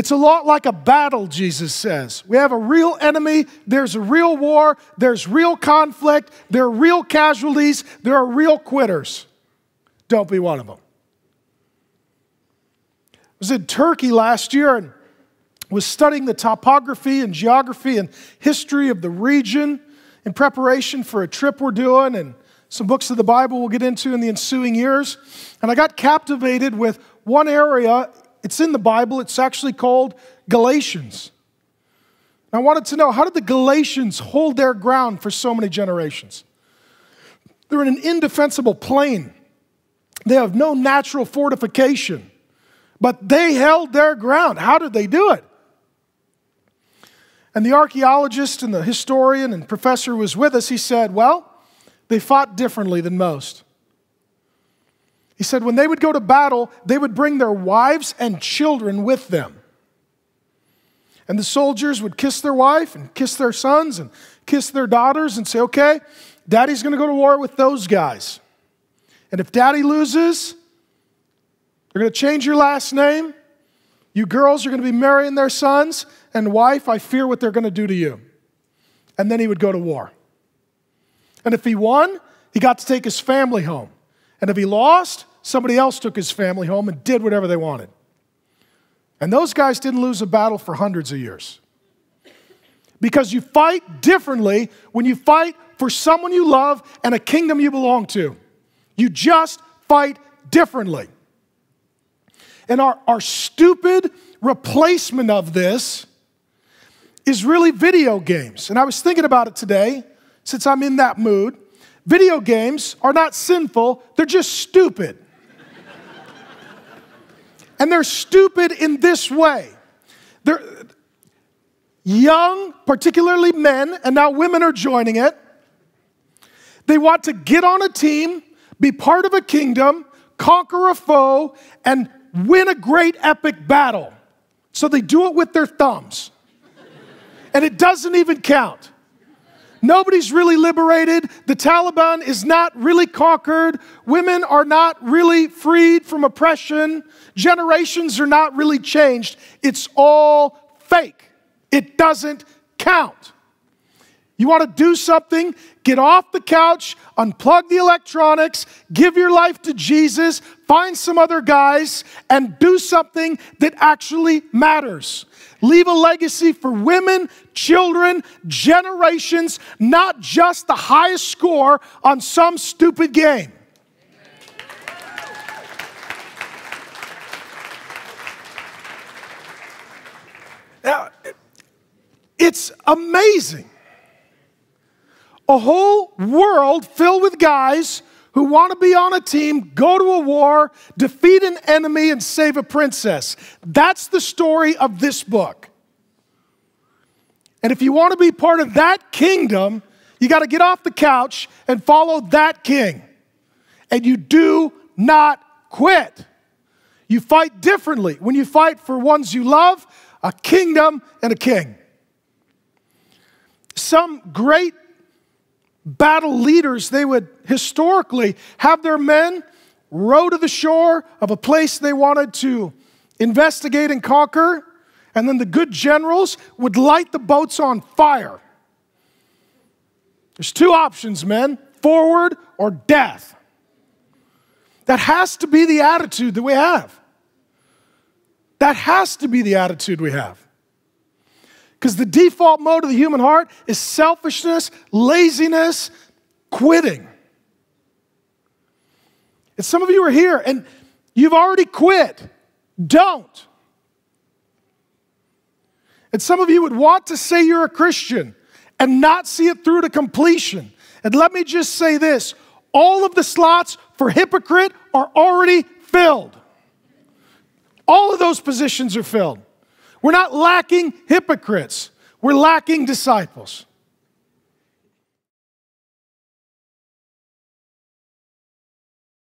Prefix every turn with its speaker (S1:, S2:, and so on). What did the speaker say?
S1: It's a lot like a battle, Jesus says. We have a real enemy, there's a real war, there's real conflict, there are real casualties, there are real quitters. Don't be one of them. I was in Turkey last year and was studying the topography and geography and history of the region in preparation for a trip we're doing and some books of the Bible we'll get into in the ensuing years. And I got captivated with one area. It's in the Bible. It's actually called Galatians. I wanted to know, how did the Galatians hold their ground for so many generations? They're in an indefensible plain. They have no natural fortification, but they held their ground. How did they do it? And the archaeologist and the historian and professor who was with us, he said, well, they fought differently than most. He said when they would go to battle, they would bring their wives and children with them. And the soldiers would kiss their wife and kiss their sons and kiss their daughters and say, okay, daddy's going to go to war with those guys. And if daddy loses, they're going to change your last name. You girls are going to be marrying their sons. And wife, I fear what they're going to do to you. And then he would go to war. And if he won, he got to take his family home. And if he lost, somebody else took his family home and did whatever they wanted. And those guys didn't lose a battle for hundreds of years. Because you fight differently when you fight for someone you love and a kingdom you belong to. You just fight differently. And our stupid replacement of this is really video games. And I was thinking about it today, since I'm in that mood. Video games are not sinful, they're just stupid. And they're stupid in this way. They're young, particularly men, and now women are joining it. They want to get on a team, be part of a kingdom, conquer a foe, and win a great epic battle. So they do it with their thumbs. And it doesn't even count. Nobody's really liberated. The Taliban is not really conquered. Women are not really freed from oppression. Generations are not really changed. It's all fake. It doesn't count. You want to do something? Get off the couch, unplug the electronics, give your life to Jesus, find some other guys, and do something that actually matters. Leave a legacy for women, children, generations, not just the highest score on some stupid game. Now, it's amazing. A whole world filled with guys who want to be on a team, go to a war, defeat an enemy, and save a princess. That's the story of this book. And if you want to be part of that kingdom, you got to get off the couch and follow that king. And you do not quit. You fight differently when you fight for ones you love, a kingdom, and a king. Some great battle leaders, they would historically have their men row to the shore of a place they wanted to investigate and conquer, and then the good generals would light the boats on fire. There's two options, men: forward or death. That has to be the attitude that we have. That has to be the attitude we have. Because the default mode of the human heart is selfishness, laziness, quitting. And some of you are here and you've already quit. Don't. And some of you would want to say you're a Christian and not see it through to completion. And let me just say this: all of the slots for hypocrite are already filled. All of those positions are filled. We're not lacking hypocrites. We're lacking disciples.